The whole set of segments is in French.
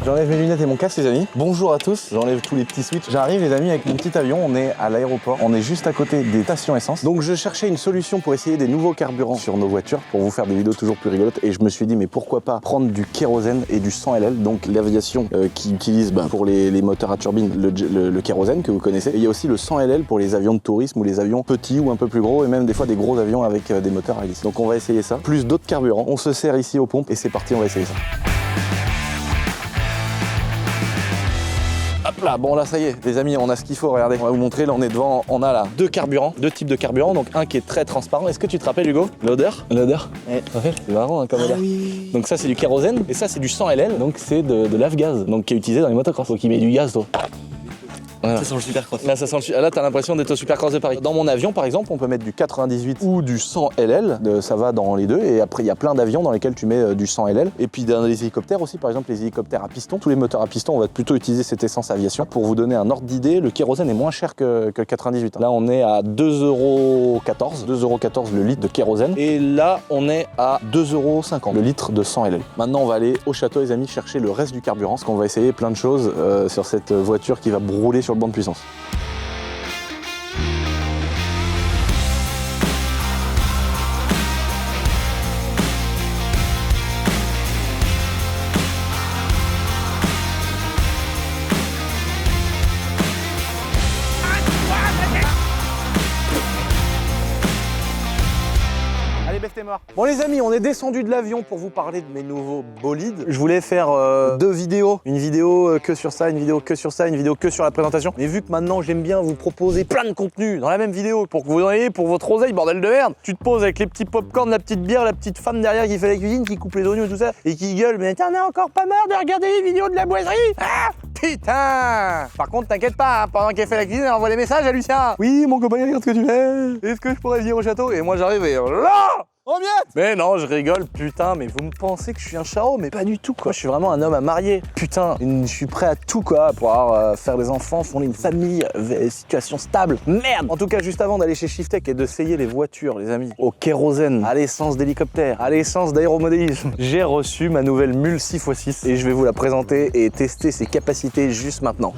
J'enlève mes lunettes et mon casque les amis. Bonjour à tous, j'enlève tous les petits switches. J'arrive les amis avec mon petit avion, on est à l'aéroport, on est juste à côté des stations essence. Donc je cherchais une solution pour essayer des nouveaux carburants sur nos voitures pour vous faire des vidéos toujours plus rigolotes et je me suis dit mais pourquoi pas prendre du kérosène et du 100 LL, donc l'aviation qui utilise pour les moteurs à turbine le kérosène que vous connaissez. Et il y a aussi le 100 LL pour les avions de tourisme ou les avions petits ou un peu plus gros et même des fois des gros avions avec des moteurs à hélice. Donc on va essayer ça, plus d'autres carburants. On se sert ici aux pompes et c'est parti, on va essayer ça. Hop là, bon là ça y est, les amis, on a ce qu'il faut, regardez, on va vous montrer, là on est devant, on a là deux types de carburants, donc un qui est très transparent. Est-ce que tu te rappelles Hugo, l'odeur? Ouais, c'est marrant hein, comme odeur. Oui. Donc ça c'est du kérosène et ça c'est du 100 LL, donc c'est de l'avgaz, donc qui est utilisé dans les motocross, donc il met du gaz toi. Voilà. Ça sent le supercross. Là, là t'as l'impression d'être au supercross de Paris. Dans mon avion, par exemple, on peut mettre du 98 ou du 100 LL, ça va dans les deux. Et après, il y a plein d'avions dans lesquels tu mets du 100 LL. Et puis dans les hélicoptères aussi, par exemple, les hélicoptères à piston, tous les moteurs à piston, on va plutôt utiliser cette essence aviation. Pour vous donner un ordre d'idée, le kérosène est moins cher que le 98. Là, on est à 2,14 € le litre de kérosène. Et là, on est à 2,50 € le litre de 100 LL. Maintenant, on va aller au château, les amis, chercher le reste du carburant, parce qu'on va essayer plein de choses sur cette voiture qui va brûler sur le banc de puissance. Bon les amis, on est descendu de l'avion pour vous parler de mes nouveaux bolides. Je voulais faire deux vidéos, une vidéo que sur ça, une vidéo que sur ça, une vidéo que sur la présentation. Mais vu que maintenant j'aime bien vous proposer plein de contenu dans la même vidéo pour que vous en ayez pour votre oseille, bordel de merde. Tu te poses avec les petits popcorn, la petite bière, la petite femme derrière qui fait la cuisine, qui coupe les oignons et tout ça, et qui gueule, mais t'en as encore pas marre de regarder les vidéos de la boiserie? Ah putain! Par contre, t'inquiète pas, hein, pendant qu'elle fait la cuisine, elle envoie des messages à Lucien. Oui, mon copain, regarde ce que tu fais. Est-ce que je pourrais venir au château? Et moi j'arrive et là! Oh miette! Mais non, je rigole, putain, mais vous me pensez que je suis un charreau, mais pas du tout quoi. Je suis vraiment un homme à marier. Putain, je suis prêt à tout quoi, pour pouvoir faire des enfants, fonder une famille, situation stable. Merde! En tout cas, juste avant d'aller chez Shiftech et de essayer les voitures, les amis, au kérosène, à l'essence d'hélicoptère, à l'essence d'aéromodélisme, j'ai reçu ma nouvelle mule 6x6 et je vais vous la présenter et tester ses capacités juste maintenant.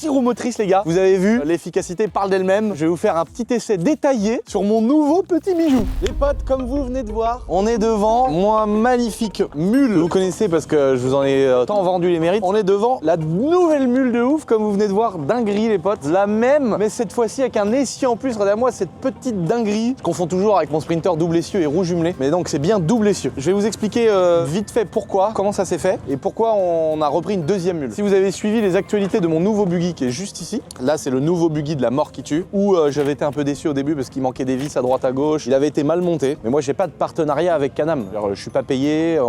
Roues motrices les gars, vous avez vu, l'efficacité parle d'elle-même. Je vais vous faire un petit essai détaillé sur mon nouveau petit bijou. Les potes, comme vous venez de voir, on est devant mon magnifique mule. Vous connaissez parce que je vous en ai tant vendu les mérites. On est devant la nouvelle mule de ouf, comme vous venez de voir, dinguerie les potes. La même, mais cette fois-ci avec un essieu en plus. Regardez-moi cette petite dinguerie. Je confonds toujours avec mon Sprinter double essieu et roue jumelée. Mais donc c'est bien double essieu. Je vais vous expliquer vite fait pourquoi, comment ça s'est fait et pourquoi on a repris une deuxième mule. Si vous avez suivi les actualités de mon nouveau buggy qui est juste ici. Là, c'est le nouveau buggy de la mort qui tue, où j'avais été un peu déçu au début parce qu'il manquait des vis à droite à gauche. Il avait été mal monté, mais moi, j'ai pas de partenariat avec Can-Am. Je suis pas payé,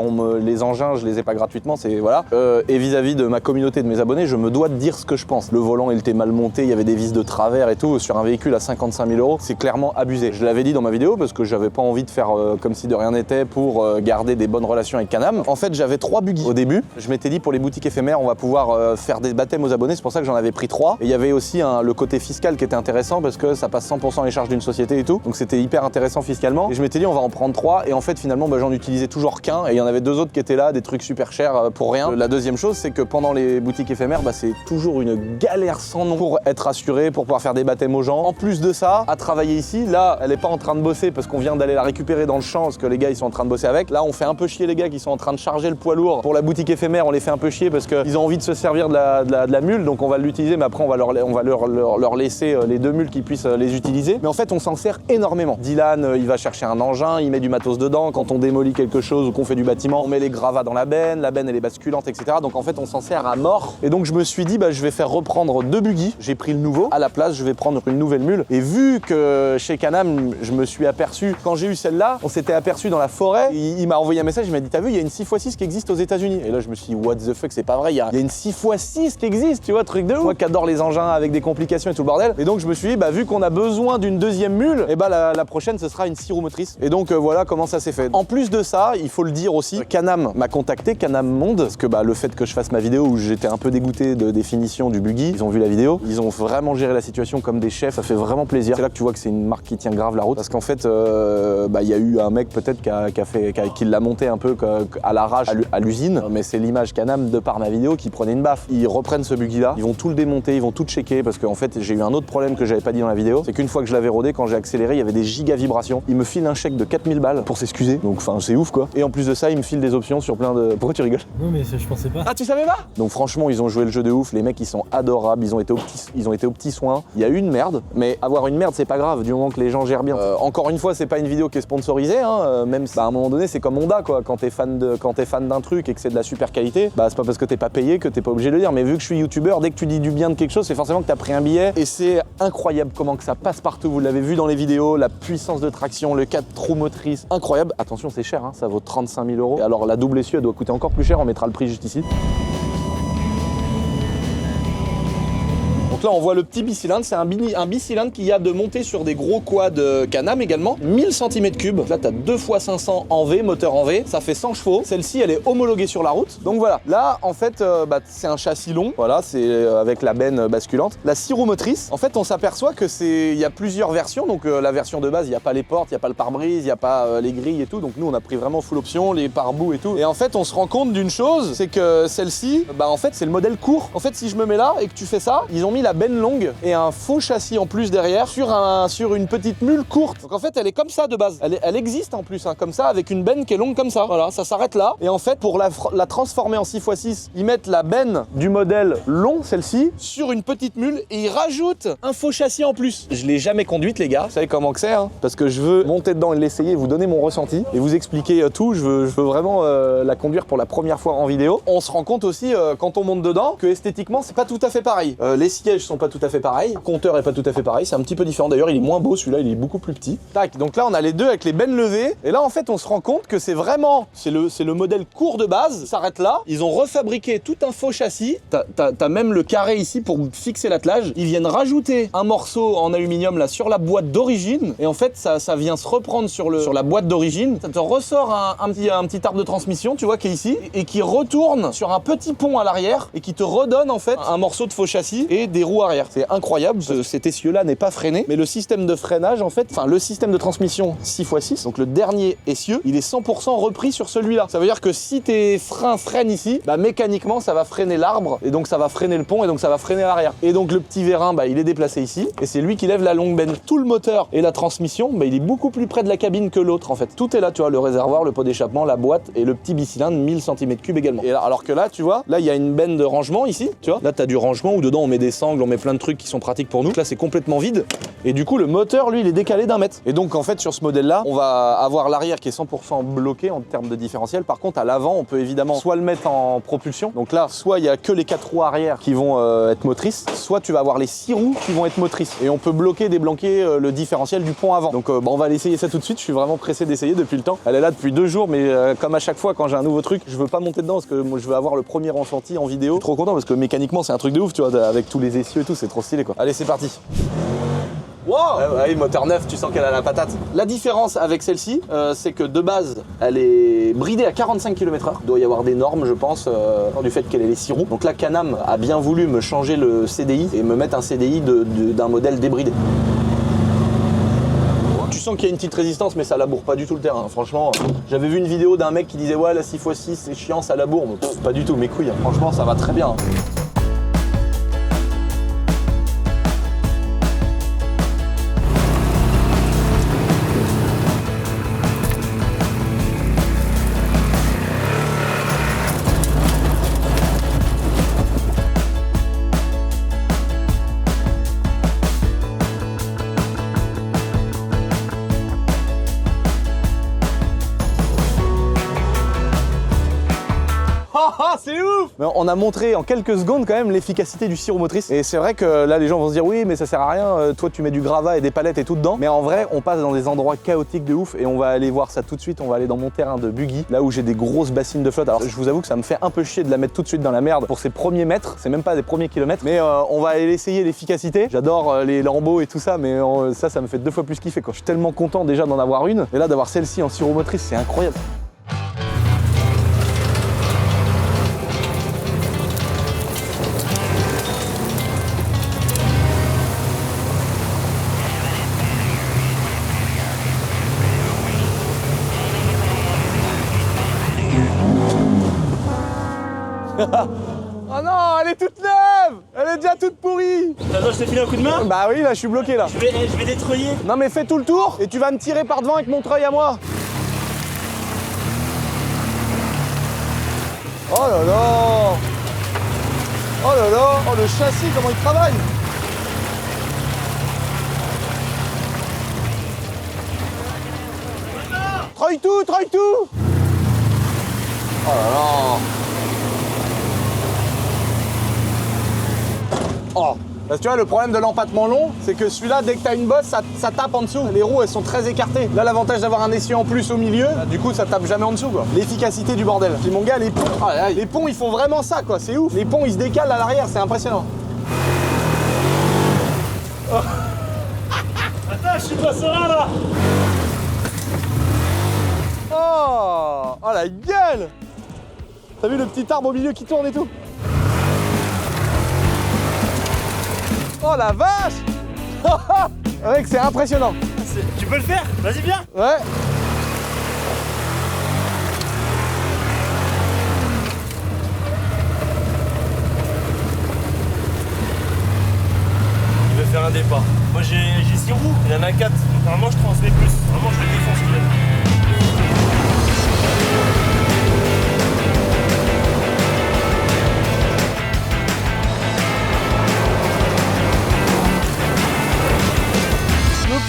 les engins, je les ai pas gratuitement, c'est voilà. Et vis-à-vis de ma communauté, de mes abonnés, je me dois de dire ce que je pense. Le volant, il était mal monté, il y avait des vis de travers et tout. Sur un véhicule à 55 000 €, c'est clairement abusé. Je l'avais dit dans ma vidéo parce que j'avais pas envie de faire comme si de rien n'était pour garder des bonnes relations avec Can-Am. En fait, j'avais 3 buggy au début. Je m'étais dit pour les boutiques éphémères, on va pouvoir faire des baptêmes aux abonnés. C'est pour ça que j'en avais pris 3. Et il y avait aussi le côté fiscal qui était intéressant parce que ça passe 100% les charges d'une société et tout. Donc c'était hyper intéressant fiscalement. Et je m'étais dit on va en prendre 3. Et en fait finalement j'en utilisais toujours qu'un. Et il y en avait 2 autres qui étaient là, des trucs super chers pour rien. La deuxième chose c'est que pendant les boutiques éphémères, c'est toujours une galère sans nom pour être assuré, pour pouvoir faire des baptêmes aux gens. En plus de ça, à travailler ici, là elle est pas en train de bosser parce qu'on vient d'aller la récupérer dans le champ parce que les gars ils sont en train de bosser avec. Là on fait un peu chier les gars qui sont en train de charger le poids lourd. Pour la boutique éphémère on les fait un peu chier parce qu'ils ont envie de se servir de la mule. Donc on va l'utiliser mais après on va leur laisser les 2 mules qui puissent les utiliser. Mais en fait, on s'en sert énormément. Dylan, il va chercher un engin, il met du matos dedans. Quand on démolit quelque chose ou qu'on fait du bâtiment, on met les gravats dans la benne elle est basculante, etc. Donc en fait, on s'en sert à mort. Et donc je me suis dit, je vais faire reprendre 2 buggy. J'ai pris le nouveau. À la place, je vais prendre une nouvelle mule. Et vu que chez Can-Am, je me suis aperçu, quand j'ai eu celle-là, on s'était aperçu dans la forêt. Il m'a envoyé un message, il m'a dit, t'as vu, il y a une 6x6 qui existe aux États-Unis. Et là, je me suis dit, what the fuck, c'est pas vrai, il y a une 6x6 qui existe, tu vois, truc de ouf. Moi, 4 j'adore les engins avec des complications et tout le bordel. Et donc je me suis dit, bah vu qu'on a besoin d'une deuxième mule, et bah la prochaine ce sera une 6 roues motrices. Et donc voilà comment ça s'est fait. En plus de ça, il faut le dire aussi, Can-Am m'a contacté, Can-Am Monde, parce que bah le fait que je fasse ma vidéo où j'étais un peu dégoûté de définition du buggy, ils ont vu la vidéo, ils ont vraiment géré la situation comme des chefs, ça fait vraiment plaisir. C'est là que tu vois que c'est une marque qui tient grave la route, parce qu'en fait, bah il y a eu un mec peut-être qui l'a monté un peu à l'arrache à l'usine, mais c'est l'image Can-Am de par ma vidéo qui prenait une baffe. Ils reprennent ce buggy là, ils vont tout le démonter, ils vont tout checker, parce qu'en fait j'ai eu un autre problème que j'avais pas dit dans la vidéo, c'est qu'une fois que je l'avais rodé, quand j'ai accéléré, il y avait des giga vibrations. Il me file un chèque de 4000 balles pour s'excuser, donc enfin c'est ouf quoi. Et en plus de ça, il me file des options sur plein de... Pourquoi tu rigoles? Non mais je pensais pas. Ah tu savais pas? Donc franchement ils ont joué le jeu de ouf, les mecs ils sont adorables, ils ont été aux petits soins. Il y a eu une merde, mais avoir une merde c'est pas grave du moment que les gens gèrent bien. Encore une fois c'est pas une vidéo qui est sponsorisée, hein, même si, bah, à un moment donné c'est comme Honda quoi, quand t'es fan d'un truc et que c'est de la super qualité, bah c'est pas parce que t'es pas payé que t'es pas obligé de le dire, mais vu que je suis youtubeur, dès que tu dis du bien de quelque chose c'est forcément que t'as pris un billet, et c'est incroyable comment que ça passe partout, vous l'avez vu dans les vidéos, la puissance de traction, le 4 roues motrices, incroyable. Attention c'est cher, hein, ça vaut 35 000 €. Et alors la double essieu elle doit coûter encore plus cher, on mettra le prix juste ici. Donc là on voit le petit bicylindre, c'est un bicylindre qui a de monter sur des gros quads Can-Am également, 1000 cm3. Là t'as 2 x 500 en V, moteur en V, ça fait 100 chevaux. Celle-ci elle est homologuée sur la route. Donc voilà, là en fait bah, c'est un châssis long, voilà, c'est avec la benne basculante. La 6 roues motrices, en fait on s'aperçoit que il y a plusieurs versions. Donc la version de base, il n'y a pas les portes, il n'y a pas le pare-brise, il n'y a pas les grilles et tout. Donc nous on a pris vraiment full option, les pare-boues et tout. Et en fait on se rend compte d'une chose, c'est que celle-ci, bah en fait c'est le modèle court. En fait si je me mets là et que tu fais ça, ils ont mis la benne longue et un faux châssis en plus derrière sur une petite mule courte. Donc en fait elle est comme ça de base, elle existe en plus hein, comme ça, avec une benne qui est longue comme ça. Voilà, ça s'arrête là. Et en fait pour la transformer en 6x6, ils mettent la benne du modèle long, celle-ci, sur une petite mule, et ils rajoutent un faux châssis en plus. Je l'ai jamais conduite les gars, vous savez comment que c'est hein, parce que je veux monter dedans et l'essayer, vous donner mon ressenti et vous expliquer tout. Je veux vraiment la conduire pour la première fois en vidéo. On se rend compte aussi quand on monte dedans que esthétiquement c'est pas tout à fait pareil. Les sièges sont pas tout à fait pareils, le compteur est pas tout à fait pareil, c'est un petit peu différent. D'ailleurs il est moins beau, celui-là il est beaucoup plus petit. Tac, donc là on a les deux avec les bennes levées, et là en fait on se rend compte que c'est vraiment, c'est le modèle court de base, s'arrête là. Ils ont refabriqué tout un faux châssis, t'as même le carré ici pour fixer l'attelage. Ils viennent rajouter un morceau en aluminium là sur la boîte d'origine, et en fait ça vient se reprendre sur la boîte d'origine. Ça te ressort un petit arbre de transmission, tu vois, qui est ici, et qui retourne sur un petit pont à l'arrière, et qui te redonne en fait un morceau de faux châssis et des roues arrière. C'est incroyable, cet essieu-là n'est pas freiné, mais le système de freinage en fait, enfin le système de transmission 6x6, donc le dernier essieu, il est 100% repris sur celui-là. Ça veut dire que si tes freins freinent ici, bah mécaniquement ça va freiner l'arbre, et donc ça va freiner le pont, et donc ça va freiner l'arrière. Et donc le petit vérin, bah il est déplacé ici, et c'est lui qui lève la longue benne. Tout le moteur et la transmission, bah il est beaucoup plus près de la cabine que l'autre en fait. Tout est là, tu vois, le réservoir, le pot d'échappement, la boîte et le petit bicylindre 1000 cm3 également. Et là, alors que là, tu vois, là il y a une benne de rangement ici, tu vois. Là t'as du rangement où dedans on met des sangles, on met plein de trucs qui sont pratiques pour nous. Donc là c'est complètement vide, et du coup le moteur lui il est décalé d'1 mètre. Et donc en fait sur ce modèle là, on va avoir l'arrière qui est 100% bloqué en termes de différentiel. Par contre à l'avant on peut évidemment soit le mettre en propulsion, donc là soit il y a que les 4 roues arrière qui vont être motrices, soit tu vas avoir les 6 roues qui vont être motrices, et on peut bloquer, débloquer le différentiel du pont avant. Donc bah, on va aller essayer ça tout de suite. Je suis vraiment pressé d'essayer depuis le temps. Elle est là depuis 2 jours, mais comme à chaque fois quand j'ai un nouveau truc, je veux pas monter dedans parce que moi je veux avoir le premier ressenti en vidéo. Je suis trop content parce que mécaniquement c'est un truc de ouf, tu vois, avec tous les essieux et tout, c'est trop stylé quoi. Allez c'est parti. Wow, ouais, moteur neuf, tu sens qu'elle a la patate. La différence avec celle-ci, c'est que de base, elle est bridée à 45 km/h. Il doit y avoir des normes, je pense, du fait qu'elle ait les 6 roues. Donc là, Can-Am a bien voulu me changer le CDI et me mettre un CDI d'un modèle débridé. Tu sens qu'il y a une petite résistance, mais ça laboure pas du tout le terrain. Franchement, j'avais vu une vidéo d'un mec qui disait ouais, la 6x6 c'est chiant, ça laboure. Mais, pas du tout, mes couilles. Franchement, ça va très bien. c'est ouf. Mais on a montré en quelques secondes quand même l'efficacité du sirop motrice. Et c'est vrai que là, les gens vont se dire oui, mais ça sert à rien. Toi, tu mets du gravat et des palettes et tout dedans. Mais en vrai, on passe dans des endroits chaotiques de ouf et on va aller voir ça tout de suite. On va aller dans mon terrain de buggy, là où j'ai des grosses bassines de flotte. Alors, je vous avoue que ça me fait un peu chier de la mettre tout de suite dans la merde pour ces premiers mètres. C'est même pas des premiers kilomètres. Mais on va aller essayer l'efficacité. J'adore les lambeaux et tout ça, mais ça me fait 2 fois plus kiffer. Quand je suis tellement content déjà d'en avoir une. Et là, d'avoir celle-ci en sirop motrice, c'est incroyable. Oh non, elle est toute neuve. Elle est déjà toute pourrie. Attends, je t'ai filé un coup de main? Bah oui, là, je suis bloqué là. Je vais détreuiller. Non mais fais tout le tour et tu vas me tirer par devant avec mon treuil à moi. Oh là là. Oh là là. Oh le châssis, comment il travaille. Treuil tout, treuil tout. Oh là là. Oh, parce que tu vois, le problème de l'empattement long, c'est que celui-là, dès que t'as une bosse, ça tape en dessous. Les roues, elles sont très écartées. Là, l'avantage d'avoir un essieu en plus au milieu, bah, du coup, ça tape jamais en dessous, quoi. L'efficacité du bordel. Puis mon gars, les ponts, les ponts, ils font vraiment ça, quoi. C'est ouf. Les ponts, ils se décalent à l'arrière, c'est impressionnant. Oh. Attends, je suis pas serein, là. Oh, la gueule. T'as vu le petit arbre au milieu qui tourne et tout? Oh la vache. Mec, c'est impressionnant. Tu peux le faire? Vas-y, viens. Ouais. Il veut faire un départ. Moi, j'ai 6 roues. Il y en a 4. Donc, normalement, je transmets plus. Vraiment, je le défonce. Qu'il a.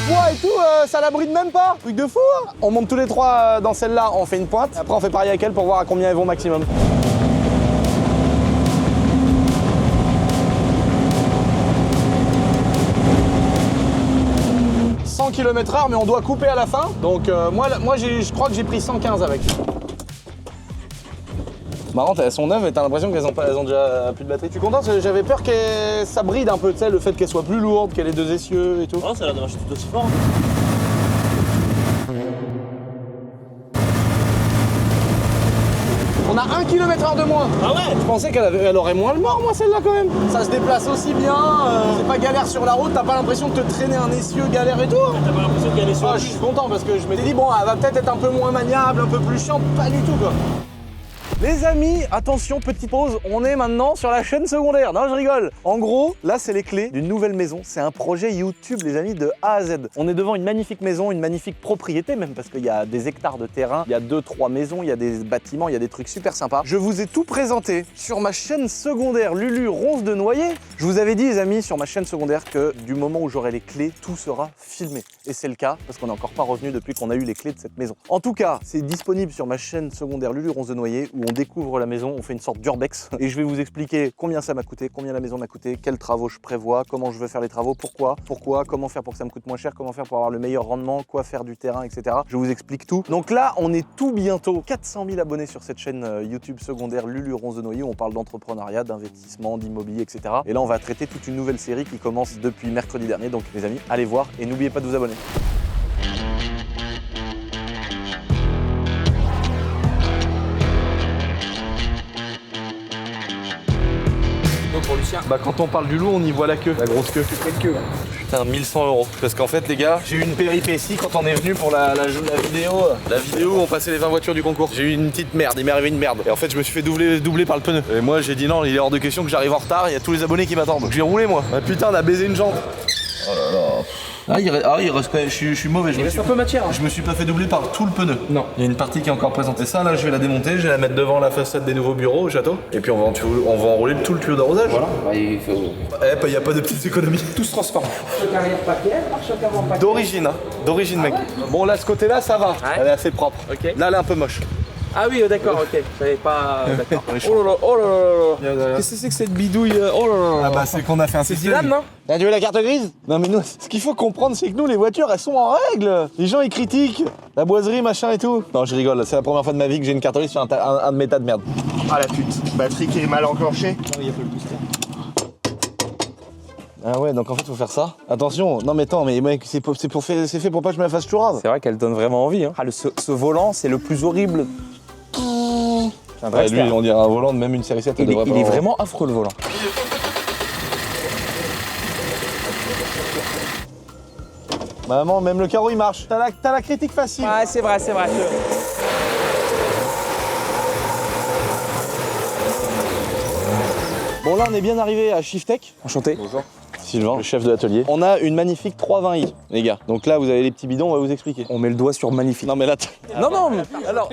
3 et tout, ça la bride même pas. Truc de fou, hein. On monte tous les 3 dans celle-là, on fait une pointe. Après, on fait pareil avec elle pour voir à combien elles vont maximum. « 100 km/h, mais on doit couper à la fin. Donc moi je crois que j'ai pris 115 avec. Marrant, elles sont neuves et t'as l'impression qu'elles ont déjà plus de batterie. Tu es content? J'avais peur que ça bride un peu, tu sais, le fait qu'elle soit plus lourde, qu'elle ait 2 essieux et tout. Oh, ça a l'air de marcher tout aussi fort. On a 1 km/h de moins. Ah ouais? Je pensais qu'elle aurait moins le mort, moi, celle-là, quand même. Ça se déplace aussi bien, c'est pas galère sur la route, t'as pas l'impression de te traîner un essieu galère et tout. T'as pas l'impression qu'elle est sur Ah, je suis content parce que je m'étais dit, bon, elle va peut-être être un peu moins maniable, un peu plus chiante, pas du tout, quoi. Les amis, attention, petite pause, on est maintenant sur la chaîne secondaire. Non, je rigole. En gros, là, c'est les clés d'une nouvelle maison. C'est un projet YouTube, les amis, de A à Z. On est devant une magnifique maison, une magnifique propriété même, parce qu'il y a des hectares de terrain, il y a 2-3 maisons, il y a des bâtiments, il y a des trucs super sympas. Je vous ai tout présenté sur ma chaîne secondaire Lulu Ronce de Noyer. Je vous avais dit, les amis, sur ma chaîne secondaire que du moment où j'aurai les clés, tout sera filmé. Et c'est le cas, parce qu'on n'est encore pas revenu depuis qu'on a eu les clés de cette maison. En tout cas, c'est disponible sur ma chaîne secondaire Lulu Ronce de Noyer, où on découvre la maison, on fait une sorte d'urbex et je vais vous expliquer combien ça m'a coûté, combien la maison m'a coûté, quels travaux je prévois, comment je veux faire les travaux, pourquoi, comment faire pour que ça me coûte moins cher, comment faire pour avoir le meilleur rendement, quoi faire du terrain, etc. Je vous explique tout. Donc là, on est tout bientôt 400 000 abonnés sur cette chaîne YouTube secondaire Lulu Ronce de Noyer où on parle d'entrepreneuriat, d'investissement, d'immobilier, etc. Et là, on va traiter toute une nouvelle série qui commence depuis mercredi dernier. Donc les amis, allez voir et n'oubliez pas de vous abonner. Pour Lucien. Bah quand on parle du loup, on y voit la queue, la grosse queue. Quelle queue? Putain, 1100 €. Parce qu'en fait les gars, j'ai eu une péripétie quand on est venu pour la vidéo. La vidéo où on passait les 20 voitures du concours. J'ai eu une petite merde, il m'est arrivé une merde. Et en fait je me suis fait doubler par le pneu. Et moi j'ai dit non, il est hors de question que j'arrive en retard, il y a tous les abonnés qui m'attendent. Donc j'ai roulé moi. Ah, putain, on a baisé une jante. Oh là là. Ah, il reste quand même, je suis mauvais. Il reste un peu matière. Je me suis pas fait doubler par tout le pneu. Non. Il y a une partie qui est encore présentée. Ça, là, je vais la démonter, je vais la mettre devant la façade des nouveaux bureaux au château. Et puis on va enrouler tout le tuyau d'arrosage. Voilà. Bah, il faut... Il n'y a pas de petites économies. Tout se transforme. Choc arrière paquet, choc avant paquet. D'origine, hein. D'origine, mec. Ouais. Bon, là, ce côté-là, ça va. Ouais. Elle est assez propre. Ok. Là, elle est un peu moche. Ah oui, d'accord, ok. Je savais pas. D'accord. Oh là là, oh là là là là. Qu'est-ce que c'est que cette bidouille? Oh là là là. Ah bah c'est qu'on a fait un C'est Dylan, non? T'as vu la carte grise? Non mais nous, ce qu'il faut comprendre, c'est que nous, les voitures, elles sont en règle. Les gens, ils critiquent la boiserie, machin et tout. Non, je rigole, c'est la première fois de ma vie que j'ai une carte grise sur un de mes tas de merde. Ah la pute. Batterie qui est mal enclenchée. Il y a pas le booster. Ah ouais, donc en fait, faut faire ça. Attention, non mais attends, mais mec, c'est fait pour pas que je me la fasse toujours rave. C'est vrai qu'elle donne vraiment envie. Hein. Ah, ce volant, c'est le plus horrible. C'est un Ouais, dragster. lui, on dirait un volant de même une série 7. Il est vraiment affreux le volant. Maman, même le carreau, il marche. T'as la critique facile. Ouais, c'est vrai, c'est vrai. Bon, là, on est bien arrivé à Shiftech. Enchanté. Sylvain, le chef de l'atelier. On a une magnifique 320i, les gars. Donc là, vous avez les petits bidons, on va vous expliquer. On met le doigt sur magnifique. Non mais là, Non, non, mais alors.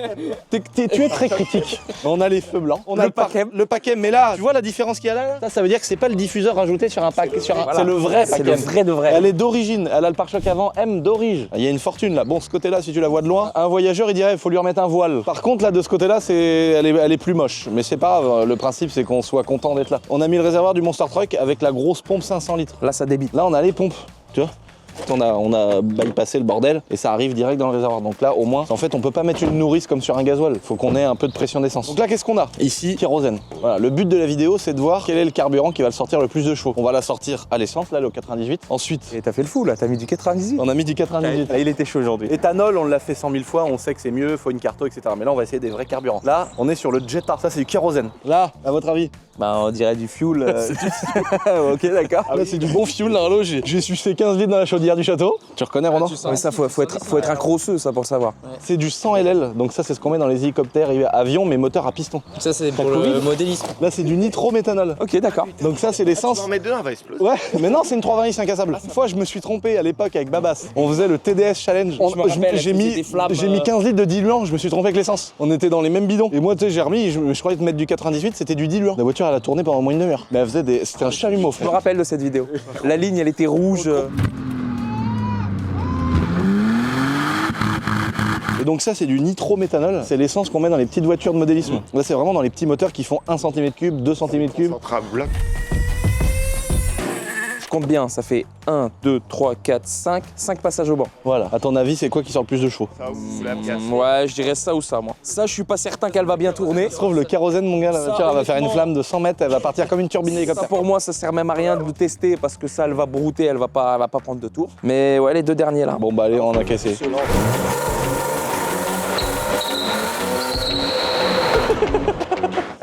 tu es très critique. On a les feux blancs, on a Le paquet. le paquet, mais là, tu vois la différence qu'il y a là? Ça veut dire que c'est pas le diffuseur rajouté sur un pack, Voilà. c'est le vrai C'est paquet. le vrai de vrai. Elle est d'origine, elle a le pare-choc avant M d'origine. Il y a une fortune là. Bon, ce côté-là, si tu la vois de loin, un voyageur il dirait il faut lui remettre un voile. Par contre, là, de ce côté-là, elle est plus moche. Mais c'est pas grave, le principe c'est qu'on soit content d'être là. On a mis le réservoir du Monster Truck avec la grosse pompe 500 litres. Là, ça débite. Là, on a les pompes, tu vois. On a bypassé le bordel et ça arrive direct dans le réservoir. Donc là, au moins, en fait, on peut pas mettre une nourrice comme sur un gasoil. Faut qu'on ait un peu de pression d'essence. Donc là, qu'est-ce qu'on a? Ici, kérosène. Voilà, le but de la vidéo, c'est de voir quel est le carburant qui va le sortir le plus de chevaux. On va la sortir à l'essence, là, le 98. Ensuite, Et t'as fait le fou là, t'as mis du 98. on a mis du 98. Ah, il était chaud aujourd'hui. Éthanol, on l'a fait 100 000 fois, on sait que c'est mieux, faut une carto, etc. Mais là, on va essayer des vrais carburants. Là, on est sur le Jetta. Ça, c'est du kérosène. Là, à votre avis? Bah, on dirait du fuel. Ok, d'accord. Là, c'est du bon fuel. Là, j'ai sucé 15 litres dans la chaudière du château. Tu reconnais, Ronan? Mais ça, faut être un crosseux, ça, pour le savoir. C'est du 100 LL, donc ça c'est ce qu'on met dans les hélicoptères et avions, mais moteur à piston. Ça, c'est pour le modélisme. Là c'est du nitrométhanol. Ok, d'accord. Donc ça c'est Tu l'essence. vas en mettre dedans, elle va exploser. Ouais, mais non, c'est une 320i, c'est incassable. Une fois, je me suis trompé à l'époque avec Babas. On faisait le TDS Challenge. Je me rappelle, J'ai elle mis, faisait des flammes, j'ai mis 15 litres de diluant, je me suis trompé avec l'essence. On était dans les mêmes bidons. Et moi, tu sais, j'ai remis, je croyais te mettre du 98, c'était du diluant. La voiture, elle a tourné pendant au moins une demi-heure. Mais elle faisait c'était un chalumeau, Je me frère. rappelle de cette vidéo. La ligne, elle était rouge. Et donc ça, c'est du nitrométhanol. C'est l'essence qu'on met dans les petites voitures de modélisme. Là, c'est vraiment dans les petits moteurs qui font 1 cm3, 2 cm3. Centrale black. Je compte bien, ça fait 1, 2, 3, 4, 5 passages au banc. Voilà. À ton avis, c'est quoi qui sort le plus de chevaux? Ça ou la pièce. Ouais, je dirais ça ou ça, moi. Ça, je suis pas certain qu'elle va bien tourner. Je trouve le kérosène, mon gars, la Ça, voiture, elle va faire une honnêtement, flamme de 100 mètres, elle va partir comme une turbine Ça, d'hélicoptère. pour moi, ça sert même à rien de le tester parce que ça, elle va brouter, elle va pas prendre de tour. Mais ouais, les deux derniers là. Bon, bah allez, on a cassé.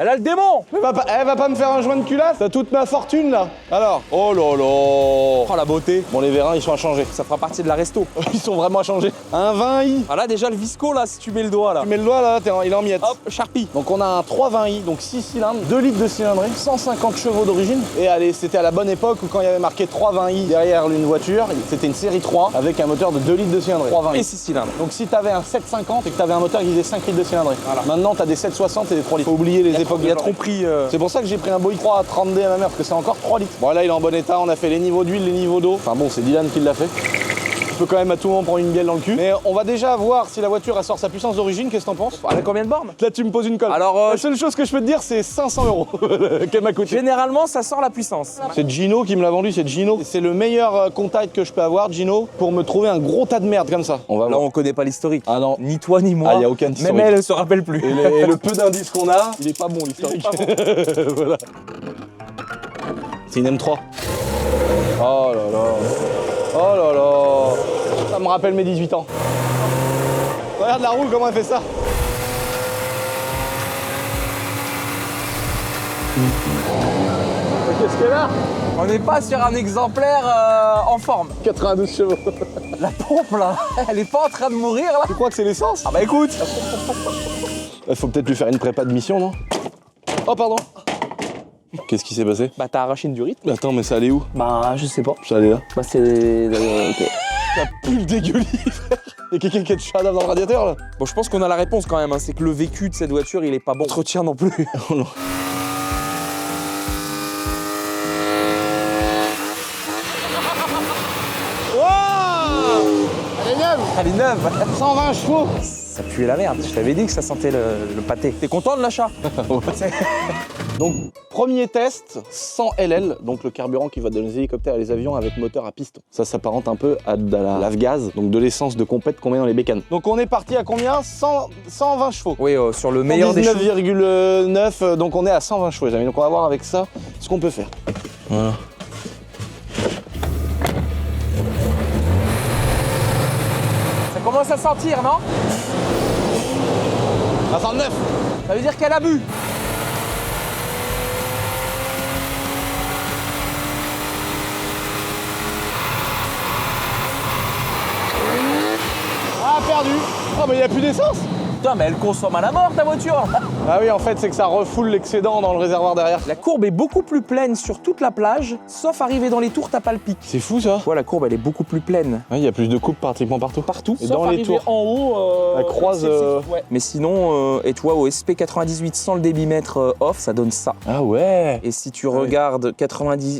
Elle a le démon. Elle va pas me faire un joint de culasse? T'as toute ma fortune là. Alors, oh là là. Oh la beauté. Bon, les vérins, ils sont à changer. Ça fera partie de la resto. Ils sont vraiment à changer. Un 20i. Ah là, déjà le visco là, si tu mets le doigt là. Tu mets le doigt là, il est en miettes. Hop, Sharpie. Donc on a un 320i, donc 6 cylindres, 2 litres de cylindrée, 150 chevaux d'origine. Et allez, c'était à la bonne époque où quand il y avait marqué 320i derrière une voiture, c'était une série 3 avec un moteur de 2 litres de cylindrée. 320i. Et 6 cylindres. Donc si t'avais un 750 et que t'avais un moteur qui faisait 5 litres de cylindrée. Voilà. Maintenant t'as des 760 et des 3 litres. Faut oublier les époques Il de a trop pris. C'est pour ça que j'ai pris un Boeing 3 à 30D à ma mère, parce que c'est encore 3 litres. Bon là il est en bon état, on a fait les niveaux d'huile, les niveaux d'eau. Enfin bon, c'est Dylan qui l'a fait. Tu peux quand même à tout moment prendre une bielle dans le cul. Mais on va déjà voir si la voiture elle sort sa puissance d'origine, qu'est-ce que t'en penses? Elle a combien de bornes? Là tu me poses une colle. Alors, la seule chose que je peux te dire c'est 500 € qu'elle m'a coûté. Généralement, ça sort la puissance. C'est Gino qui me l'a vendu, c'est Gino. C'est le meilleur contact que je peux avoir, Gino, pour me trouver un gros tas de merde comme ça. On va Là, voir. on connaît pas l'historique. Ah non. Ni toi ni moi. Ah, y a aucun historique. Même elle se rappelle plus. Et le peu d'indices qu'on a, il est pas bon l'historique. Voilà. C'est une M3. Oh là là. Oh là là. Ça me rappelle mes 18 ans. Regarde la roue, comment elle fait ça. Qu'est-ce qu'elle a? On n'est pas sur un exemplaire en forme. 92 chevaux. La pompe là, elle est pas en train de mourir là. Tu crois que c'est l'essence? Ah bah écoute. Il faut peut-être lui faire une prépa de mission, non? Oh pardon. Qu'est-ce qui s'est passé? Bah t'as arraché une durite. Mais attends, mais ça allait où? Bah, je sais pas. Ça allait là. Bah, c'est. Ok. Ça pue le dégueulis, frère. Y'a quelqu'un qui a de chadaf dans le radiateur là? Bon, je pense qu'on a la réponse quand même, hein. C'est que le vécu de cette voiture, il est pas bon. Entretien non plus. Oh non. Elle est neuve. Elle est neuve. 120 chevaux. Ça puait la merde. Je t'avais dit que ça sentait le pâté. T'es content de l'achat? Donc, premier test, 100 LL, donc le carburant qui va dans les hélicoptères et les avions avec moteur à piston. Ça s'apparente un peu à de la lave-gaz, donc de l'essence de compète qu'on met dans les bécanes. Donc on est parti à combien? 120 chevaux. Oui, sur le meilleur des chevaux. 19,9, donc on est à 120 chevaux, les amis. Donc on va voir avec ça ce qu'on peut faire. Voilà. Ça commence à sentir, non? À 109. Ça veut dire qu'elle a bu. Ah, perdu. Oh, mais il n'y a plus d'essence. Putain, mais elle consomme à la mort ta voiture. Ah oui, en fait, c'est que ça refoule l'excédent dans le réservoir derrière. La courbe est beaucoup plus pleine sur toute la plage, sauf arrivé dans les tours, t'as pas le pic. C'est fou ça. Tu vois, la courbe, elle est beaucoup plus pleine. Ouais, il y a plus de coupes pratiquement partout. Partout, Et sauf dans les arrivé tours. en haut. Elle croise, Ouais. Mais sinon, et toi, au SP98 sans le débitmètre off, ça donne ça. Ah ouais. Et si tu regardes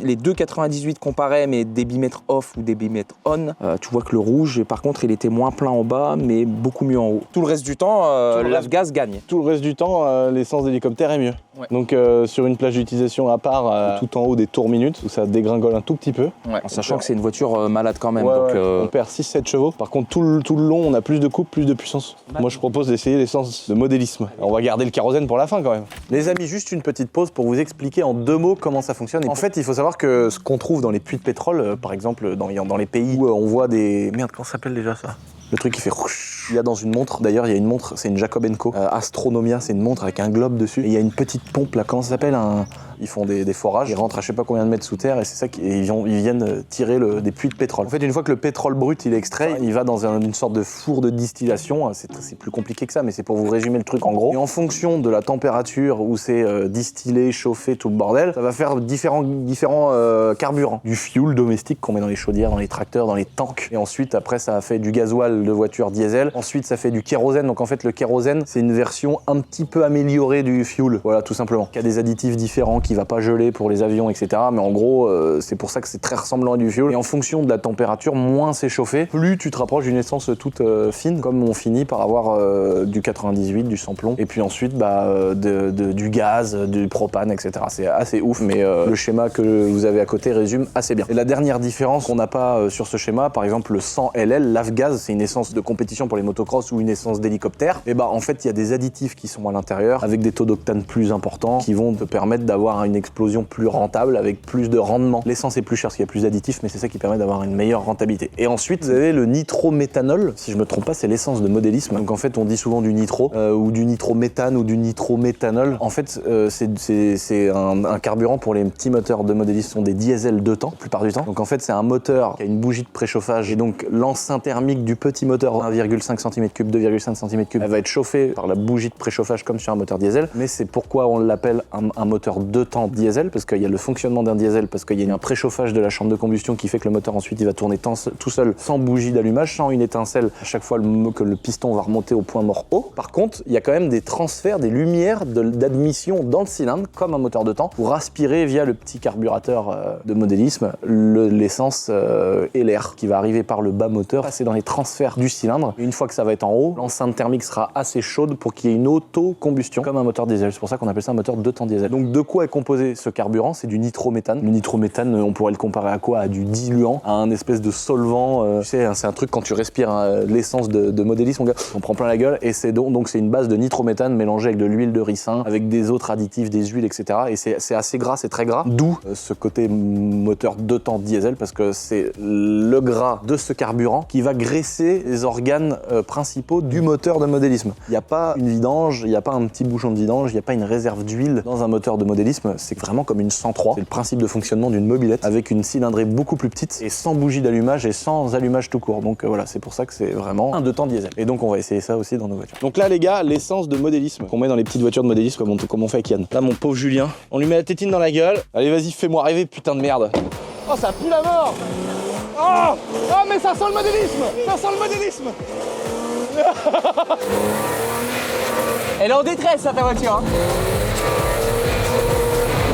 les deux 98 comparés, mais débitmètre off ou débitmètre on, tu vois que le rouge, par contre, il était moins plein en bas, mais beaucoup mieux en haut. Tout le reste du temps, l'Afgaz gagne. Tout le reste du temps, l'essence d'hélicoptère est mieux. Ouais. Donc sur une plage d'utilisation à part, tout en haut des tours minutes, où ça dégringole un tout petit peu. Ouais. En sachant que c'est une voiture malade quand même. Ouais, donc, ouais. On perd 6-7 chevaux. Par contre, tout le long, on a plus de coupe, plus de puissance. Moi, je propose d'essayer l'essence de modélisme. On va garder le kérosène pour la fin quand même. Les amis, juste une petite pause pour vous expliquer en 2 mots comment ça fonctionne. En fait, il faut savoir que ce qu'on trouve dans les puits de pétrole, par exemple, dans les pays où on voit des... Merde, comment ça s'appelle déjà ça? Le truc qui fait rouch. Il y a dans une montre, d'ailleurs il y a une montre, c'est une Jacob & Co. Astronomia, c'est une montre avec un globe dessus. Et il y a une petite pompe là, comment ça s'appelle? Ils font des forages, ils rentrent à je sais pas combien de mètres sous terre et c'est ça ils viennent tirer des puits de pétrole. En fait, une fois que le pétrole brut il est extrait, il va dans une sorte de four de distillation. C'est plus compliqué que ça, mais c'est pour vous résumer le truc en gros. Et en fonction de la température où c'est distillé, chauffé, tout le bordel, ça va faire différents carburants. Du fuel domestique qu'on met dans les chaudières, dans les tracteurs, dans les tanks. Et ensuite, après, ça a fait du gasoil de voiture diesel. Ensuite, ça fait du kérosène. Donc en fait, le kérosène, c'est une version un petit peu améliorée du fuel. Voilà, tout simplement. Il y a des additifs différents qui va pas geler pour les avions, etc. Mais en gros, c'est pour ça que c'est très ressemblant à du fuel. Et en fonction de la température, moins c'est chauffé, plus tu te rapproches d'une essence toute fine, comme on finit par avoir du 98, du sans-plomb. Et puis ensuite, du gaz, du propane, etc. C'est assez ouf, mais le schéma que vous avez à côté résume assez bien. Et la dernière différence qu'on n'a pas sur ce schéma, par exemple le 100 LL, l'Afgaz, c'est une essence de compétition pour les motocross ou une essence d'hélicoptère. Et en fait, il y a des additifs qui sont à l'intérieur avec des taux d'octane plus importants qui vont te permettre d'avoir une explosion plus rentable avec plus de rendement. L'essence est plus chère parce qu'il y a plus d'additifs, mais c'est ça qui permet d'avoir une meilleure rentabilité. Et ensuite, vous avez le nitrométhanol. Si je me trompe pas, c'est l'essence de modélisme. Donc en fait, on dit souvent du nitro ou du nitrométhane ou du nitrométhanol. En fait, c'est un carburant pour les petits moteurs de modélisme. Ce sont des diesels 2 temps, la plupart du temps. Donc en fait, c'est un moteur qui a une bougie de préchauffage et donc l'enceinte thermique du petit moteur 1,5 cm3, 2,5 cm3, elle va être chauffée par la bougie de préchauffage comme sur un moteur diesel. Mais c'est pourquoi on l'appelle un moteur 2 temps diesel, parce qu'il y a le fonctionnement d'un diesel, parce qu'il y a un préchauffage de la chambre de combustion qui fait que le moteur ensuite il va tourner tout seul, sans bougie d'allumage, sans une étincelle à chaque fois que le piston va remonter au point mort haut. Par contre, il y a quand même des transferts, des lumières d'admission dans le cylindre, comme un moteur de temps, pour aspirer via le petit carburateur de modélisme l'essence et l'air qui va arriver par le bas moteur, passer dans les transferts du cylindre. Et une fois que ça va être en haut, l'enceinte thermique sera assez chaude pour qu'il y ait une auto-combustion, comme un moteur diesel. C'est pour ça qu'on appelle ça un moteur 2 temps diesel. Donc de quoi est composé ce carburant? C'est du nitrométhane. Le nitrométhane, on pourrait le comparer à quoi? À du diluant, à un espèce de solvant. Tu sais, c'est un truc quand tu respires l'essence de modélisme, on prend plein la gueule. Et c'est donc c'est une base de nitrométhane mélangée avec de l'huile de ricin, avec des autres additifs, des huiles, etc. Et c'est assez gras, c'est très gras. D'où ce côté moteur 2 temps diesel, parce que c'est le gras de ce carburant qui va graisser les organes principaux du moteur de modélisme. Il n'y a pas une vidange, il n'y a pas un petit bouchon de vidange, il n'y a pas une réserve d'huile dans un moteur de modélisme. C'est vraiment comme une 103. C'est le principe de fonctionnement d'une mobilette avec une cylindrée beaucoup plus petite et sans bougie d'allumage et sans allumage tout court. Donc voilà, c'est pour ça que c'est vraiment un 2 temps diesel. Et donc on va essayer ça aussi dans nos voitures. Donc là les gars, l'essence de modélisme qu'on met dans les petites voitures de modélisme comme on fait avec Yann. Là mon pauvre Julien, on lui met la tétine dans la gueule. Allez vas-y, fais-moi rêver, putain de merde. Oh ça pue la mort. Oh mais ça sent le modélisme. Ça sent le modélisme. Elle est en détresse, ta voiture. Hein.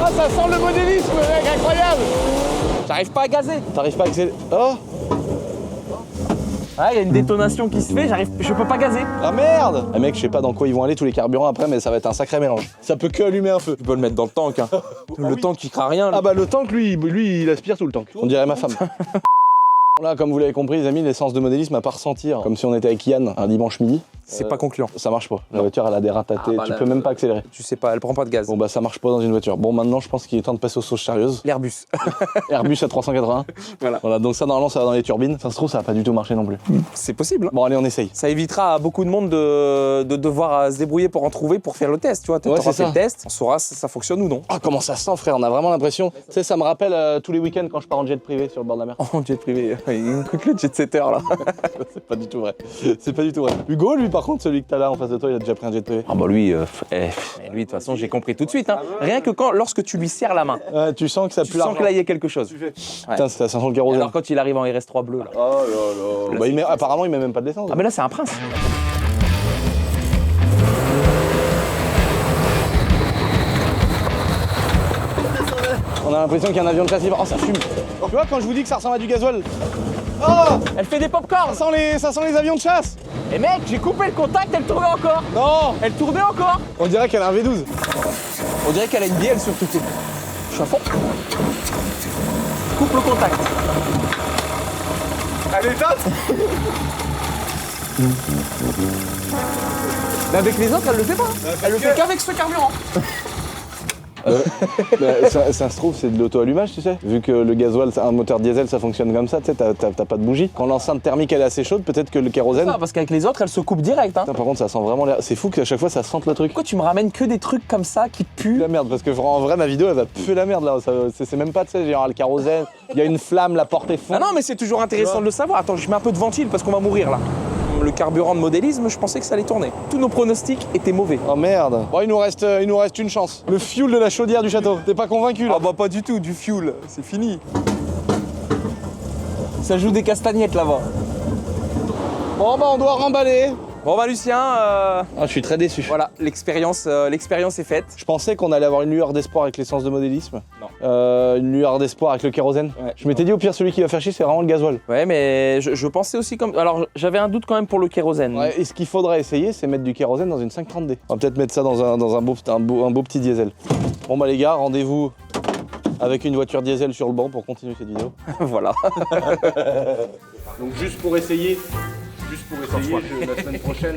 Ah, ça sent le modélisme, mec, incroyable. J'arrive pas à gazer. T'arrives pas à accélérer. Oh. Ah, il y a une détonation qui se fait, je peux pas gazer. Ah merde! Ah mec, je sais pas dans quoi ils vont aller tous les carburants après, mais ça va être un sacré mélange. Ça peut que allumer un feu. Tu peux le mettre dans le tank, hein. Le tank il craint rien. Ah bah le tank, lui, il aspire tout le tank. On dirait ma femme. Là, comme vous l'avez compris, les amis, l'essence de modélisme à pas ressentir. Comme si on était avec Yann un dimanche midi. C'est pas concluant. Ça marche pas. La voiture, elle a des ratatés. Ah bah tu là, peux même pas accélérer. Tu sais pas, elle prend pas de gaz. Bon bah ça marche pas dans une voiture. Bon maintenant je pense qu'il est temps de passer aux sauces sérieuses. L'Airbus. Airbus à 380. Voilà donc ça normalement ça va dans les turbines. Ça se trouve ça va pas du tout marcher non plus. C'est possible. Bon allez on essaye. Ça évitera à beaucoup de monde de devoir se débrouiller pour en trouver pour faire le test, tu vois. Ouais, T'auras c'est fait ça. le test, on saura si ça fonctionne ou non. Ah comment ça sent frère, on a vraiment l'impression. Tu sais ça me rappelle tous les week-ends quand je pars en jet privé sur le bord de la mer. En jet privé, il me coûte le jet setter là. C'est pas du tout vrai. C'est pas du tout vrai. Hugo lui par contre celui que t'as là en face de toi il a déjà pris un jet privé. Ah bah lui, lui de toute façon j'ai compris tout de suite. Hein. Rien que lorsque tu lui serres la main, Tu sens que ça tu pue sent l'argent. que là il y a quelque chose. Putain ça sent le kérosène. Alors quand il arrive en RS3 bleu là. Oh là là. Bah, apparemment il met même pas de l'essence. Ah mais là c'est un prince. On a l'impression qu'il y a un avion de chasse. Oh ça fume. Tu vois quand je vous dis que ça ressemble à du gasoil. Oh Elle fait des pop-corn. ça sent les avions de chasse. Et mec, j'ai coupé le contact, elle tournait encore. Non. Elle tournait encore. On dirait qu'elle a un V12. On dirait qu'elle a une bielle surtout. Je suis à fond. Coupe le contact. Elle est éteinte. Mais avec les autres, elle le fait pas. Elle le fait qu'avec ce carburant. Ça se trouve, c'est de l'auto-allumage, tu sais. Vu que le gasoil, un moteur diesel, ça fonctionne comme ça, tu sais, t'as pas de bougie. Quand l'enceinte thermique elle est assez chaude, peut-être que le kérosène. Ah, parce qu'avec les autres, elle se coupe direct. Hein. Putain, par contre, ça sent vraiment l'air. C'est fou qu'à chaque fois, ça sente le truc. Pourquoi tu me ramènes que des trucs comme ça qui puent? La merde, parce que en vrai, ma vidéo, elle va puer la merde là. C'est même pas, tu sais, genre le kérosène, il y a une flamme, la porte est fond. Ah non, mais c'est toujours intéressant de le savoir. Attends, je mets un peu de ventile parce qu'on va mourir là. Le carburant de modélisme, je pensais que ça allait tourner. Tous nos pronostics étaient mauvais. Oh merde. Bon, il nous reste une chance. Le fuel de la chaudière du château. T'es pas convaincu là? Ah bah pas du tout, du fuel, c'est fini. Ça joue des castagnettes là-bas. Bon bah on doit remballer. Bon bah Lucien, Ah, je suis très déçu. voilà, l'expérience est faite. Je pensais qu'on allait avoir une lueur d'espoir avec l'essence de modélisme. Non. Une lueur d'espoir avec le kérosène. Ouais. Je m'étais dit au pire celui qui va faire chier c'est vraiment le gasoil. Ouais, mais je pensais aussi comme... Alors, j'avais un doute quand même pour le kérosène. Ouais, et ce qu'il faudrait essayer c'est mettre du kérosène dans une 530D. On va peut-être mettre ça dans un beau petit diesel. Bon bah les gars, rendez-vous avec une voiture diesel sur le banc pour continuer cette vidéo. Voilà. Donc juste pour essayer, la semaine prochaine.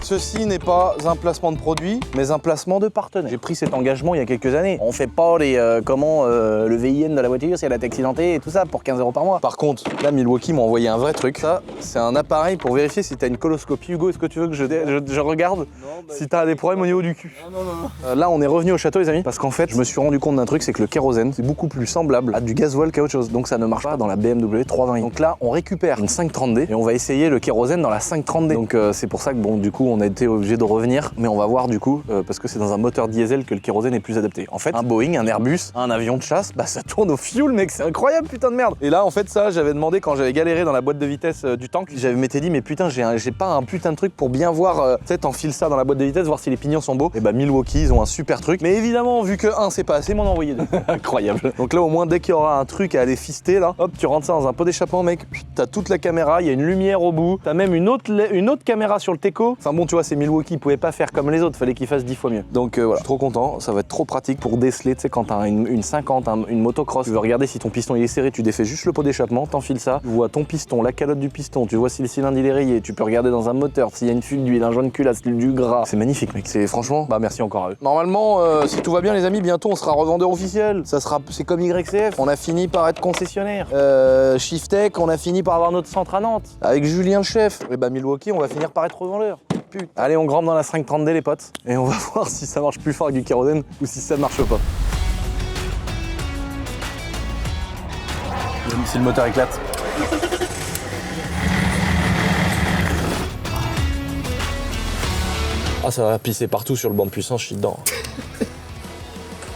Ceci n'est pas un placement de produit, mais un placement de partenaire. J'ai pris cet engagement il y a quelques années. On fait pas le VIN de la voiture si elle est accidentée et tout ça pour 15 € par mois. Par contre, là Milwaukee m'a envoyé un vrai truc. Ça, c'est un appareil pour vérifier si t'as une coloscopie. Hugo, est-ce que tu veux que je regarde si t'as des problèmes au niveau du cul? Non. Là, on est revenu au château, les amis, parce qu'en fait, je me suis rendu compte d'un truc, c'est que le kérosène, c'est beaucoup plus semblable à du gasoil qu'à autre chose. Donc ça ne marche pas dans la BMW 320i. Donc là, on récupère une 530D et on va essayer le kérosène dans la 530D. Donc c'est pour ça que bon, du coup, on a été obligé de revenir, mais on va voir du coup, parce que c'est dans un moteur diesel que le kérosène est plus adapté. En fait, un Boeing, un Airbus, un avion de chasse, bah ça tourne au fuel, mec, c'est incroyable, putain de merde. Et là, en fait, ça, j'avais demandé quand j'avais galéré dans la boîte de vitesse du tank, j'avais m'étais dit, mais putain, j'ai pas un putain de truc pour bien voir, tu sais, t'enfiles ça dans la boîte de vitesse, voir si les pignons sont beaux. Et bah, Milwaukee, ils ont un super truc. Mais évidemment, vu que c'est pas assez, m'en envoyé deux. Incroyable. Donc là, au moins, dès qu'il y aura un truc à aller fister, là, hop, tu rentres ça dans un pot d'échappement, mec. T'as toute la caméra, il y a une lumière au bout, t'as même une autre caméra sur le Teco. Enfin bon, tu vois, c'est Milwaukee, ils pouvaient pas faire comme les autres, fallait qu'ils fassent 10 fois mieux. Donc voilà, je suis trop content, ça va être trop pratique pour déceler, tu sais, quand t'as une 50, une motocross, tu veux regarder si ton piston il est serré, tu défais juste le pot d'échappement, t'enfiles ça, tu vois ton piston, la calotte du piston, tu vois si le cylindre il est rayé, tu peux regarder dans un moteur s'il y a une fuite d'huile, un joint de culasse, du gras. C'est magnifique, mec, c'est franchement, bah merci encore à eux. Normalement, si tout va bien les amis, bientôt on sera revendeur officiel. C'est comme YCF, on a fini par être concessionnaire. Shiftech, on a fini par avoir notre centre à Nantes. Avec Julien le chef, et bah Milwaukee, on va finir par être revendeur. Putain. Allez, on grimpe dans la 530D les potes, et on va voir si ça marche plus fort avec du kérosène ou si ça ne marche pas. Même si le moteur éclate. Ah, ça va pisser partout sur le banc de puissance, je suis dedans.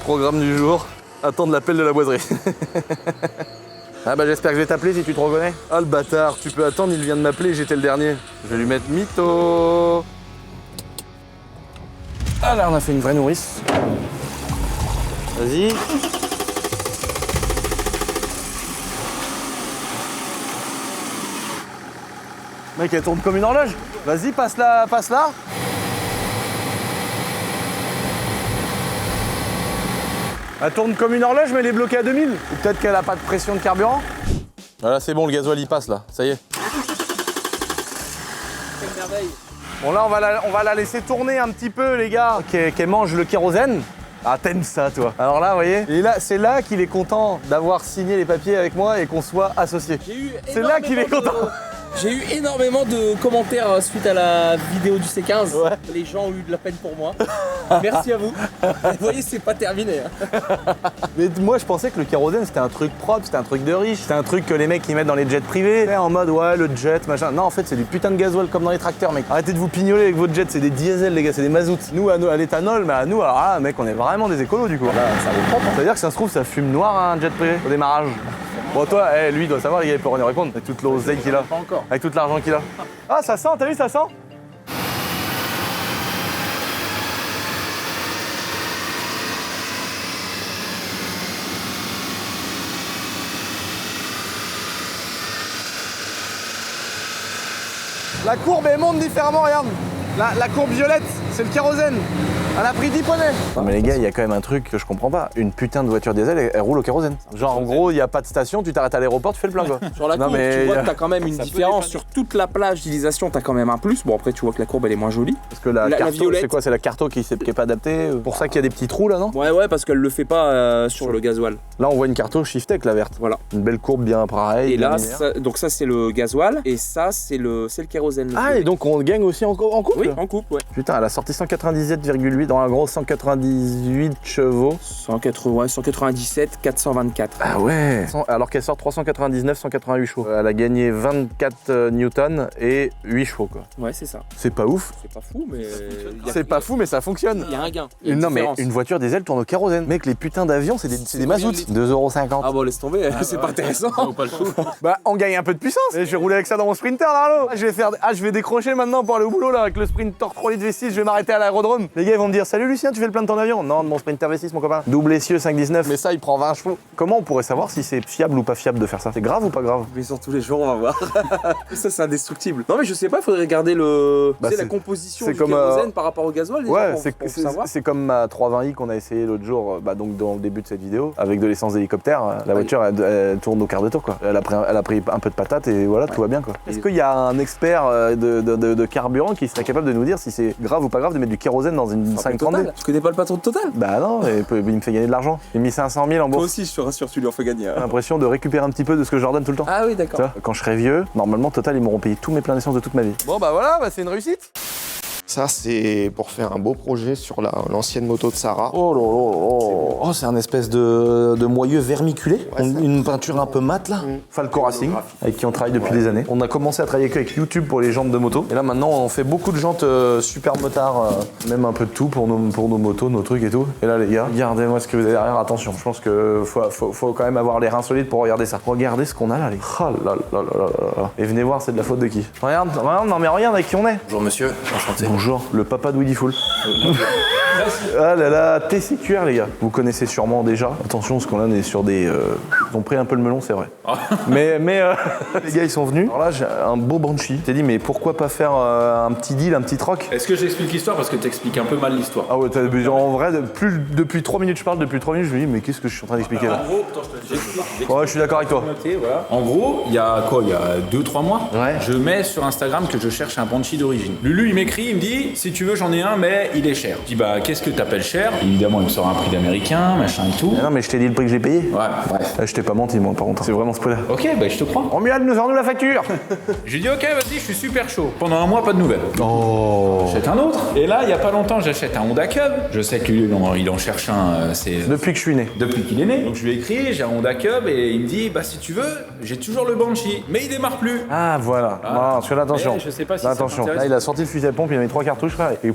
Programme du jour, attendre l'appel de la boiserie. Ah bah j'espère que je vais t'appeler si tu te reconnais. Ah le bâtard, tu peux attendre, il vient de m'appeler, j'étais le dernier. Je vais lui mettre mytho. Ah là on a fait une vraie nourrice. Vas-y. Mec, elle tourne comme une horloge. Vas-y, passe là, passe là. Elle tourne comme une horloge, mais elle est bloquée à 2000. Ou peut-être qu'elle a pas de pression de carburant. Voilà, c'est bon, le gasoil il passe là, ça y est. Quelle merveille. Bon là, on va la laisser tourner un petit peu, les gars. Qu'elle mange le kérosène. Ah, t'aimes ça, toi. Alors là, vous voyez, et là, c'est là qu'il est content d'avoir signé les papiers avec moi et qu'on soit associés. C'est là qu'il est content. J'ai eu énormément de commentaires suite à la vidéo du C15. Ouais. Les gens ont eu de la peine pour moi. Merci à vous. Vous voyez, c'est pas terminé. Mais moi, je pensais que le kérosène, c'était un truc propre, c'était un truc de riche, c'était un truc que les mecs ils mettent dans les jets privés, en mode ouais, le jet, machin. Non, en fait, c'est du putain de gasoil comme dans les tracteurs, mec. Arrêtez de vous pignoler avec votre jet, c'est des diesels, les gars, c'est des mazout. Nous, à l'éthanol, mais à nous, alors là, mec, on est vraiment des écolos du coup. Là, ça vaut propre. C'est-à-dire que ça se trouve, ça fume noir un jet privé au démarrage. Bon, toi, lui, il doit savoir, les gars, il peut rien répondre avec toute l'oseille qu'il a. Pas encore. Avec tout l'argent qu'il a. Ah, ça sent, t'as vu, ça sent? La courbe, elle monte différemment, regarde. La courbe violette, c'est le kérosène. Elle a pris 10 poneys. Non mais les gars, il y a quand même un truc que je comprends pas. Une putain de voiture diesel, elle roule au kérosène. Genre en gros, il n'y a pas de station, tu t'arrêtes à l'aéroport, tu fais le plein quoi. Sur la Non, courbe, mais tu vois y a- que t'as quand même une différence. Sur toute la plage d'utilisation, t'as quand même un plus. Bon, après, tu vois que la courbe, elle est moins jolie. Parce que la La carto, violette. c'est quoi? C'est la carto qui est pas adaptée. Pour ça qu'il y a des petits trous là, non? Ouais, parce qu'elle le fait pas sur le gasoil. Là, on voit une carto Shiftec, la verte. Voilà. Une belle courbe bien pareille. Et bien là, linéaire. donc ça, c'est le gasoil. Et ça, c'est le kérosène. le Ah, violet. et donc on gagne aussi en couple? Oui, en couple, ouais. Putain, elle a sorti 197,8 dans un gros 198 chevaux. 197, 424. Ah ouais. Alors qu'elle sort 399, 188 chevaux. Elle a gagné 24 newtons et 8 chevaux quoi. Ouais, c'est ça. C'est pas ouf. C'est pas fou, mais. C'est pas fou mais ça fonctionne. Il y a un gain. Il y a Non mais différence. une voiture diesel tourne au kérosène. Mec, les putains d'avions, c'est des mazout. 2,50 €. Ah bon, laisse tomber, c'est pas intéressant. Bah, on gagne un peu de puissance. Et je vais rouler avec ça dans mon sprinter là, allô. Je vais décrocher maintenant pour aller au boulot là avec le sprinter 3 litres V6. Je vais m'arrêter à l'aérodrome. Les gars, ils vont me dire salut Lucien, tu fais le plein de ton avion? Non, de mon sprinter V6, mon copain. Double essieu 519. Mais ça, il prend 20 chevaux. Comment on pourrait savoir si c'est fiable ou pas fiable de faire ça? C'est grave ou pas grave? Mais sur tous les jours, on va voir. Ça, c'est indestructible. Non, mais je sais pas, il faudrait regarder le. Bah, tu sais, c'est- la composition c'est du comme, kérosène par rapport au gasoil. déjà, Ouais, pour savoir. c'est comme ma 320i qu'on a essayé l'autre jour, donc dans le début de cette vidéo, avec de l'essence d'hélicoptère. La voiture, elle tourne au quart de tour, quoi. Elle a pris un peu de patate et voilà, tout va bien, quoi. Est-ce qu'il y a un expert de carburant qui serait capable de nous dire si c'est grave ou pas grave de mettre du kérosène dans une Total. 532? Tu connais pas le patron de Total? Bah non, il me fait gagner de l'argent. J'ai mis 500 000 en Toi bourse. aussi, je te rassure, tu lui en fais gagner. J'ai l'impression de récupérer un petit peu de ce que je leur donne tout le temps. Ah oui, Tu d'accord. vois, quand je serai vieux, normalement, Total, ils m'auront payé tous mes pleins d'essence de toute ma vie. Bon, bah voilà, c'est une réussite. Ça, c'est pour faire un beau projet sur l'ancienne moto de Sarah. Oh là là, oh, c'est un espèce de moyeu vermiculé, Ouais, ça. une peinture un peu mate là. Falco Racing, avec qui on travaille depuis des années. On a commencé à travailler qu'avec YouTube pour les jantes de moto. Et là maintenant on fait beaucoup de jantes super motards, même un peu de tout pour nos motos, nos trucs et tout. Et là les gars, regardez-moi ce que vous avez derrière, attention. Je pense que faut quand même avoir les reins solides pour regarder ça. Regardez ce qu'on a là les gars. Oh là là là là là. Et venez voir, c'est de la faute de qui? Regarde, non mais regarde avec qui on est. Bonjour monsieur, enchanté. Bonjour, le papa de Woody Full. Ah là là, TCQR les gars. Vous connaissez sûrement déjà. Attention, parce qu'on est sur des... Ils ont pris un peu le melon, c'est vrai. mais les gars, ils sont venus. Alors là, j'ai un beau Banshee. T'es dit, mais pourquoi pas faire un petit deal, un petit troc? Est-ce que j'explique l'histoire parce que t'expliques un peu mal l'histoire? Ah ouais, en vrai, depuis 3 minutes, je parle, depuis 3 minutes, je me dis, mais qu'est-ce que je suis en train d'expliquer là? En gros, attends, j'explique. Ouais, je suis d'accord avec toi. Voilà. En gros, il y a quoi? Il y a 2-3 mois, Ouais. je mets sur Instagram que je cherche un Banshee d'origine. Lulu, il m'écrit, il me dit, si tu veux, j'en ai un, mais il est cher. Je dis, bah, qu'est-ce que t'appelles cher? Évidemment, il me sort un prix d'américain, machin et tout. Mais non, mais je t'ai dit le prix que j'ai payé. Ouais, bref. Je t'ai pas menti, moi, par contre. C'est vraiment ce prix-là. Ok, bah, je te crois. Romuald, nous sors-nous la facture. J'ai dit, ok, vas-y, je suis super chaud. Pendant un mois, pas de nouvelles. Oh. J'achète un autre. Et là, il y a pas longtemps, j'achète un Honda Cub. Je sais que lui, il en cherche un, c'est Depuis que je suis né. depuis qu'il est né. Donc je lui ai écrit, j'ai un Honda Cub et il me dit, bah si tu veux, j'ai toujours le Banshee, mais il démarre plus. Ah voilà, Ah. non, celui-là, attention. Mais je sais pas si Là, ça attention. t'intéresse. Là, il a sorti le fusil à pompe, il a mis 3 cartouches, frère, et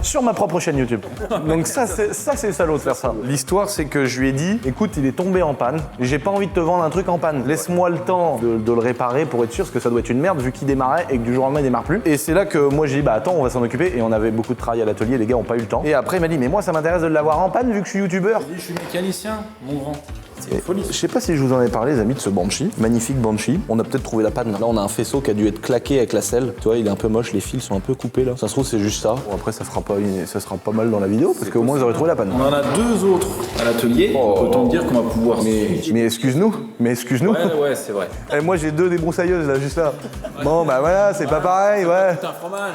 sur ma propre chaîne YouTube. Donc ça, c'est salaud de faire ça. L'histoire, c'est que je lui ai dit, écoute, il est tombé en panne, et j'ai pas envie de te vendre un truc en panne. Laisse-moi le temps de le réparer pour être sûr, parce que ça doit être une merde vu qu'il démarrait et que du jour au lendemain, il démarre plus. Et c'est là que moi, j'ai dit, bah attends, on va s'en occuper, et on avait beaucoup de travail à l'atelier, les gars ont pas eu le temps. Et après, il m'a dit, mais moi, ça m'intéresse de l'avoir en panne vu que je suis youtubeur. Je suis mécanicien, mon grand. C'est une folie. Je sais pas si je vous en ai parlé, les amis, de ce Banshee. Magnifique Banshee. On a peut-être trouvé la panne. Là, on a un faisceau qui a dû être claqué avec la selle. Tu vois, il est un peu moche, les fils sont un peu coupés là. Ça se trouve, c'est juste ça. Bon, après, ça sera pas mal dans la vidéo parce qu'au moins, vous aurez trouvé la panne. On en a 2 autres à l'atelier, donc autant dire qu'on va pouvoir... Mais excuse-nous. Ouais, c'est vrai. Eh, moi, j'ai 2 débroussailleuses là, juste là. Bon, bah voilà, c'est pas pareil, ouais. Putain, fromage.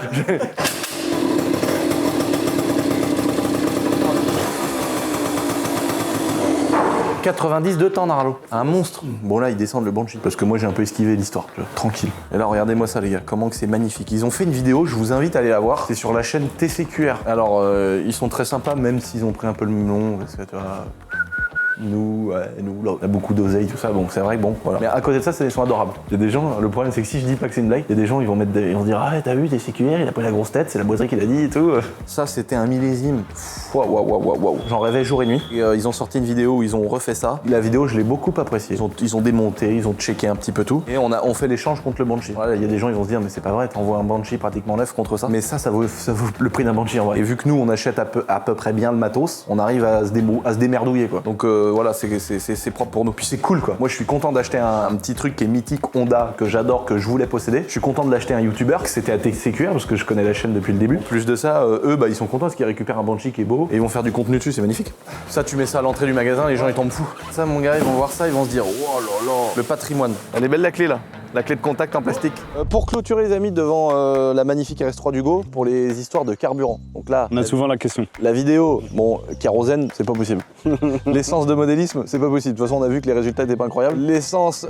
90 de temps, Narlo. Un monstre. Bon, là, ils descendent le Banshee parce que moi, j'ai un peu esquivé l'histoire. Tu vois, tranquille. Et là, regardez-moi ça, les gars. Comment que c'est magnifique. Ils ont fait une vidéo, je vous invite à aller la voir. C'est sur la chaîne TCQR. Alors, ils sont très sympas, même s'ils ont pris un peu le melon. Parce que, tu vois, nous, là, on a beaucoup d'oseille, tout ça. Bon, c'est vrai que bon, voilà. Mais à côté de ça, ils sont adorables. Il y a des gens, le problème, c'est que si je dis pas que c'est une blague, il y a des gens, ils vont se dire, ah, t'as vu, TCQR, il a pris la grosse tête, c'est la boiserie qu'il a dit et tout. Ça, c'était un millésime. Waouh. J'en rêvais jour et nuit. Et, ils ont sorti une vidéo où ils ont refait ça. La vidéo, je l'ai beaucoup appréciée. Ils ont démonté, ils ont checké un petit peu tout. Et on fait l'échange contre le Banshee. Voilà, il y a des gens, ils vont se dire, mais c'est pas vrai, t'envoies un Banshee pratiquement neuf contre ça. Mais ça vaut le prix d'un Banshee en vrai. Et vu que nous, on achète à peu près bien le matos, on arrive à se démerdouiller, quoi. Donc voilà, c'est propre pour nous. Puis c'est cool, quoi. Moi, je suis content d'acheter un petit truc qui est mythique, Honda, que j'adore, que je voulais posséder. Je suis content de l'acheter un YouTuber, que c'était à TCQR, parce que je connais la chaîne depuis le début. Plus de ça, eux, bah, ils sont contents parce qu'ils récupèrent un Banshee qui est beau et ils vont faire du contenu dessus, c'est magnifique. Ça, tu mets ça à l'entrée du magasin, les gens ils tombent fous. Ça, mon gars, ils vont voir ça, ils vont se dire, oh là là, le patrimoine. Elle est belle la clé là. La clé de contact en plastique. Pour clôturer les amis devant la magnifique RS3 d'Hugo, pour les histoires de carburant. Donc là, on a souvent la question. La vidéo, bon, kérosène, c'est pas possible. L'essence de modélisme, c'est pas possible. De toute façon, on a vu que les résultats étaient pas incroyables. L'essence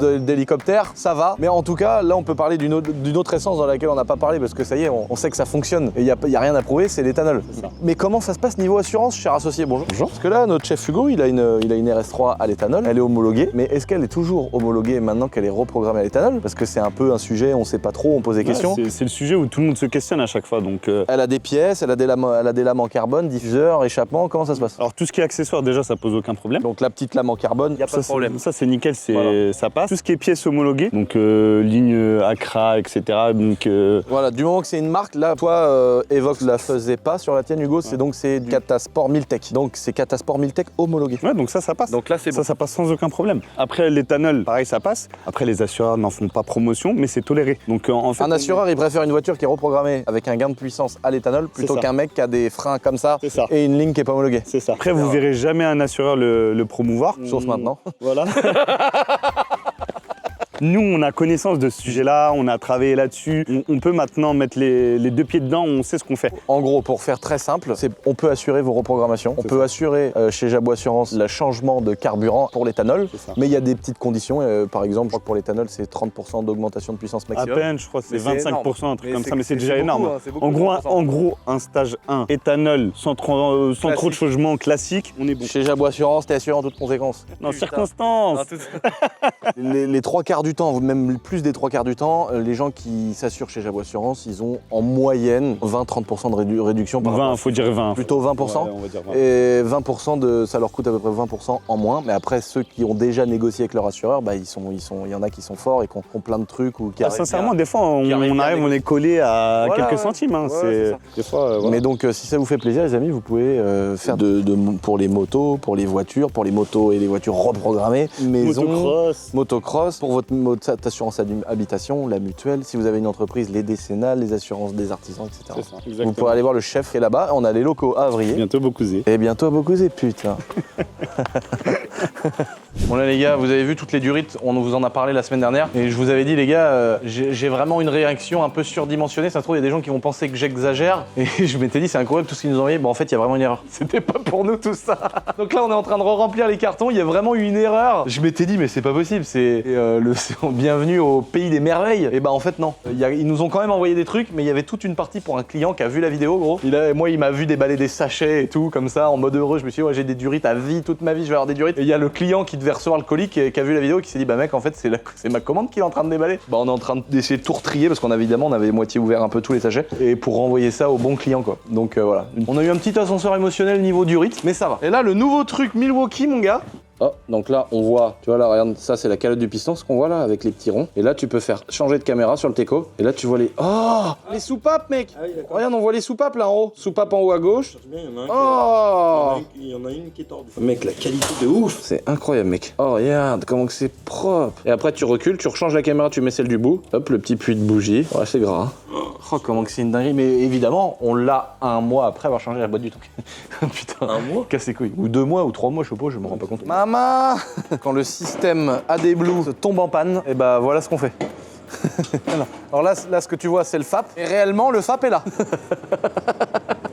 d'hélicoptère, ça va. Mais en tout cas, là, on peut parler d'une autre essence dans laquelle on n'a pas parlé parce que ça y est, on sait que ça fonctionne. Et il y a rien à prouver, c'est l'éthanol. Mais comment ça se passe niveau assurance, cher associé? Bonjour. Parce que là, notre chef Hugo, il a une RS3 à l'éthanol. Elle est homologuée. Mais est-ce qu'elle est toujours homologuée maintenant qu'elle est reprogrammée à l'éthanol? Parce que c'est un peu un sujet, on sait pas trop, on pose des questions. C'est le sujet où tout le monde se questionne à chaque fois. Donc, Elle a des pièces, elle a des lames en carbone, diffuseur, échappement, comment ça se passe? Alors tout ce qui est accessoire, déjà, ça pose aucun problème. Donc la petite lame en carbone, y a pas de problème. Ça c'est nickel, Voilà. ça passe. Tout ce qui est pièces homologuées, donc ligne Accra, etc. Donc, voilà, du moment que c'est une marque, là, toi, Evoque la faisait pas sur la tienne, Hugo, c'est du Catasport Miltech. Donc c'est Catasport Miltech homologué. ouais, donc ça passe. Donc là, c'est bon. Ça passe sans aucun problème. Après, l'éthanol, pareil, ça passe. Après, les assureurs n'en font pas promotion, mais c'est toléré. Donc en fait, Un assureur, il préfère une voiture qui est reprogrammée avec un gain de puissance à l'éthanol plutôt ça. qu'un mec qui a des freins comme ça C'est ça. et une ligne qui est pas homologuée. c'est ça. Après, vous verrez jamais un assureur le promouvoir. Sauf maintenant. Voilà. Nous, on a connaissance de ce sujet-là, on a travaillé là-dessus. On peut maintenant mettre les 2 pieds dedans, on sait ce qu'on fait. En gros, pour faire très simple, on peut assurer vos reprogrammations. On peut assurer chez Jabot Assurance le changement de carburant pour l'éthanol. Mais il y a des petites conditions. Par exemple, je crois que pour l'éthanol, c'est 30% d'augmentation de puissance À maximum. peine, je crois que c'est Mais c'est 25%, un truc comme ça, mais c'est c'est déjà beaucoup, énorme. hein, c'est beaucoup, En gros, un stage 1, éthanol, sans trop de changement classique, on est bon. Chez Jabot Assurance, t'es assuré en toutes conséquences. Non, circonstances. Les 3 quarts du temps, même plus des 3 quarts du temps, les gens qui s'assurent chez Jabot Assurance, ils ont en moyenne 20-30% de réduction par rapport 20, à- faut dire 20. Plutôt 20%. Ouais, on va dire 20. Et 20%, ça leur coûte à peu près 20% en moins. Mais après, ceux qui ont déjà négocié avec leur assureur, bah, il y en a qui sont forts et qui ont plein de trucs. Ou qui arrivent Sincèrement, bien. des fois, on qui arrive bien arrive, on est collé à Voilà, quelques ouais. centimes. Hein. Ouais, c'est ça. Des fois, voilà. Mais donc, si ça vous fait plaisir, les amis, vous pouvez faire pour les motos, pour les voitures, pour les motos et les voitures reprogrammées, maison, motocross, pour votre assurance habitation, la mutuelle, si vous avez une entreprise, les décennales, les assurances des artisans, etc. C'est ça, Vous exactement. pourrez aller voir le chef qui est là-bas. On a les locaux à Avrier. Bientôt Beaucouzé. Et bientôt à Beaucouzé, putain. Bon là les gars, vous avez vu toutes les durites, on vous en a parlé la semaine dernière. Et je vous avais dit les gars, j'ai vraiment une réaction un peu surdimensionnée. Ça se trouve, il y a des gens qui vont penser que j'exagère. Et je m'étais dit, c'est incroyable tout ce qu'ils nous ont envoyé. Bon en fait, il y a vraiment une erreur. C'était pas pour nous tout ça. Donc là, on est en train de remplir les cartons. Il y a vraiment eu une erreur. Je m'étais dit, mais c'est pas possible. C'est bienvenue au pays des merveilles. Et bah en fait non. Ils nous ont quand même envoyé des trucs, mais il y avait toute une partie pour un client qui a vu la vidéo, gros. Moi, il m'a vu déballer des sachets et tout, comme ça, en mode heureux. Je me suis dit, ouais, j'ai des durites à vie, toute ma vie, je vais avoir des durites. Et il y a le client qui devait recevoir le colis qui a vu la vidéo et qui s'est dit, bah mec, en fait, c'est ma commande qui est en train de déballer. Bah, on est en train d'essayer de tout retrier parce qu'on avait évidemment, on avait moitié ouvert un peu tous les sachets et pour renvoyer ça au bon client, quoi. Donc voilà. On a eu un petit ascenseur émotionnel niveau durite, mais ça va. Et là, le nouveau truc Milwaukee, mon gars. Oh, donc là, on voit, tu vois là, regarde, ça c'est la calotte du piston, ce qu'on voit là, avec les petits ronds. Et là, tu peux faire changer de caméra sur le Teco. Et là, tu vois les... Oh, les soupapes, mec. Regarde, on voit les soupapes là en haut. Soupape en haut à gauche. Oh, il y en a une qui est tordue. mec, la qualité de ouf. C'est incroyable, mec. Oh, regarde, comment que c'est propre. Et après, tu recules, tu rechanges la caméra, tu mets celle du bout. Hop, le petit puits de bougie. Ouais, c'est gras. Hein. Oh, comment que c'est une dinguerie. Mais évidemment, on l'a un mois après avoir changé la boîte du truc. Putain. Un mois? Casse les couilles. Ou 2 mois ou 3 mois, je sais pas, je me rends pas compte. Maman. Quand le système AD Blue se tombe en panne, et bah voilà ce qu'on fait. Alors là, ce que tu vois, c'est le FAP. Et réellement, le FAP est là.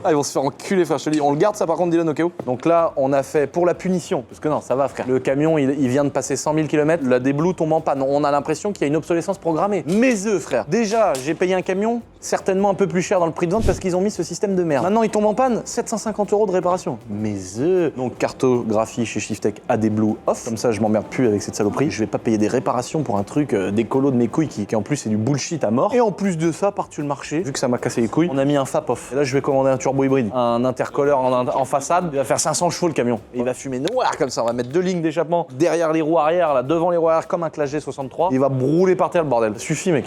Ah, ils vont se faire enculer, frère, je te dis. On le garde, ça, par contre, Dylan, au cas où. Donc là, on a fait pour la punition. Parce que non, ça va, frère. Le camion, il vient de passer 100 000 km. La D-Blue tombe en panne. On a l'impression qu'il y a une obsolescence programmée. Mes œufs, frère. Déjà, j'ai payé un camion, certainement un peu plus cher dans le prix de vente parce qu'ils ont mis ce système de merde. Maintenant, il tombe en panne, 750 € de réparation. Mes œufs. Donc, cartographie chez Shiftech AD Blue off. Comme ça, je m'emmerde plus avec cette saloperie. Je vais pas payer des réparations pour un truc d'écolo de mes couilles qui en plus, c'est du bullshit à mort. Et en plus de ça, par-dessus le marché, vu que ça m'a cassé les couilles, on a mis un FAP off. Et là, je vais commander un turbo hybride. Un intercolleur en façade. Il va faire 500 chevaux le camion. Et il va fumer noir comme ça. On va mettre 2 lignes d'échappement derrière les roues arrière, là, devant les roues arrière, comme un Clash G63. Il va brûler par terre le bordel. Ça suffit, mec.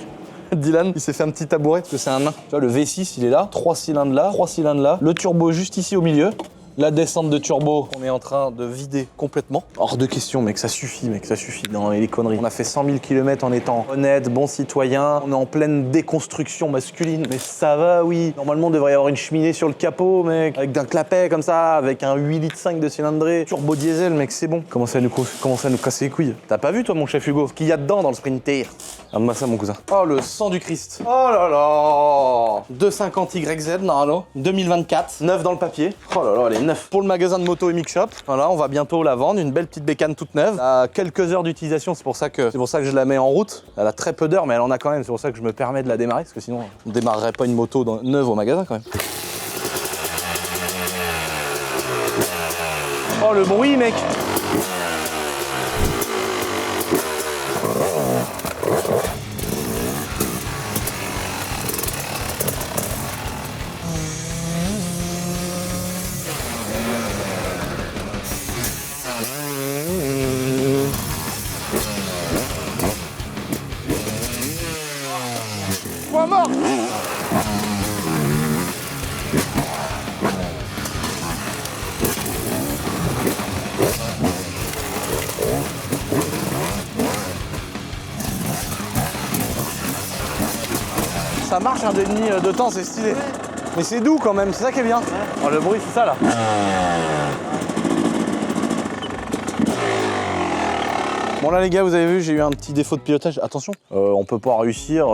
Dylan, il s'est fait un petit tabouret parce que c'est un nain. Tu vois, le V6, il est là. 3 cylindres là, 3 cylindres là. Le turbo juste ici au milieu. La descente de turbo qu'on est en train de vider complètement. Hors de question, mec, ça suffit, mec, ça suffit. Non, les conneries. On a fait 100 000 km en étant honnête, bon citoyen. On est en pleine déconstruction masculine. Mais ça va, oui. Normalement, il devrait y avoir une cheminée sur le capot, mec. Avec d'un clapet comme ça, avec un 8,5 litres de cylindrée. Turbo diesel, mec, c'est bon. Commence à nous casser les couilles. T'as pas vu, toi, mon chef Hugo, ce qu'il y a dedans dans le Sprinter? Regarde-moi ça, mon cousin. Oh, le sang du Christ. Oh là là. 250 YZ, Narano. 2024. 9 dans le papier. Oh là là, elle est neuf. Pour le magasin de moto MX Shop. Voilà, on va bientôt la vendre. Une belle petite bécane toute neuve. Elle a quelques heures d'utilisation, c'est pour ça que je la mets en route. Elle a très peu d'heures, mais elle en a quand même. C'est pour ça que je me permets de la démarrer, parce que sinon, on démarrerait pas une moto neuve au magasin quand même. Oh, le bruit, mec. Point mort. Ça marche un déni de temps, c'est stylé. Mais c'est doux quand même, c'est ça qui est bien. Oh, le bruit, c'est ça là. Bon là les gars, vous avez vu, j'ai eu un petit défaut de pilotage. Attention, on peut pas réussir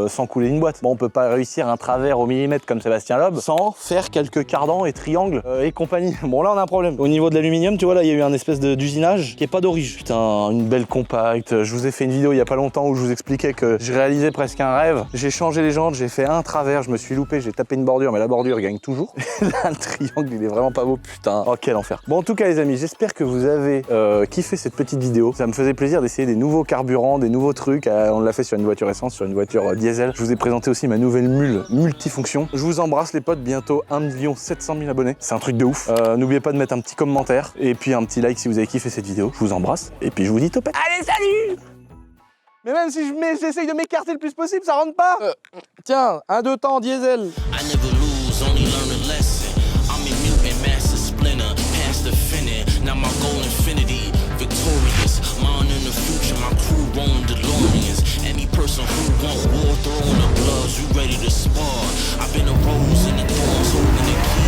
sans couler une boîte. Bon, on peut pas réussir un travers au millimètre comme Sébastien Loeb sans faire quelques cardans et triangles et compagnie. Bon là on a un problème. Au niveau de l'aluminium, tu vois là, il y a eu un espèce d'usinage qui est pas d'origine. Putain, une belle compacte. Je vous ai fait une vidéo il y a pas longtemps où je vous expliquais que je réalisais presque un rêve. J'ai changé les jantes, j'ai fait un travers, je me suis loupé, j'ai tapé une bordure, mais la bordure gagne toujours. Là, le triangle, il est vraiment pas beau, putain. Oh quel enfer. Bon en tout cas les amis, j'espère que vous avez kiffé cette petite vidéo. Ça me faisait plaisir d'essayer des nouveaux carburants, des nouveaux trucs. On l'a fait sur une voiture essence, sur une voiture diesel. Je vous ai présenté aussi ma nouvelle mule multifonction. Je vous embrasse les potes, bientôt 1 700 000 abonnés. C'est un truc de ouf. N'oubliez pas de mettre un petit commentaire et puis un petit like si vous avez kiffé cette vidéo. Je vous embrasse et puis je vous dis topette. Allez, salut! Mais même si j'essaye de m'écarter le plus possible, ça rentre pas. Tiens, 1, 2 temps diesel. I never lose, only learn a lesson. I'm a mutant master splinter, past the finish. Now my goal infinity, victorious. Mine in the future, my crew rolling DeLoreans. Any person who want war, throwing the gloves, you ready to spar. I've been a rose in the thorns, holding the key.